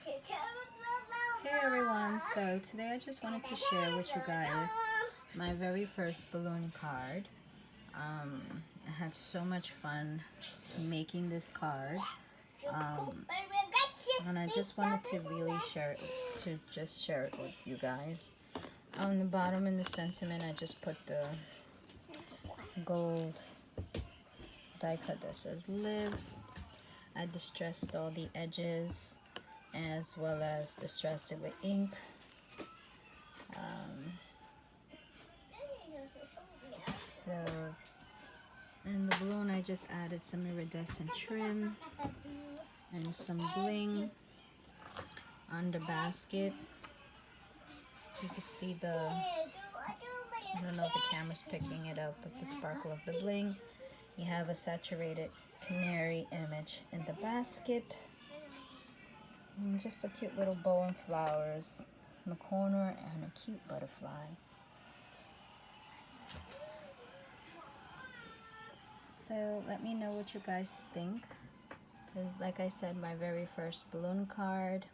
Hey everyone, so today I just wanted to share with you guys my very first balloon card. I had so much fun making this card, and I just wanted to really share it with you guys. On the bottom in the sentiment, I just put the gold die cut that says live. I distressed all the edges as well as distressed it with ink. So in the balloon I just added some iridescent trim and some bling on the basket. You can see I don't know if the camera's picking it up, but the sparkle of the bling. You have a saturated canary image in the basket. And just a cute little bow and flowers in the corner and a cute butterfly. So let me know what you guys think. Because like I said, my very first balloon card.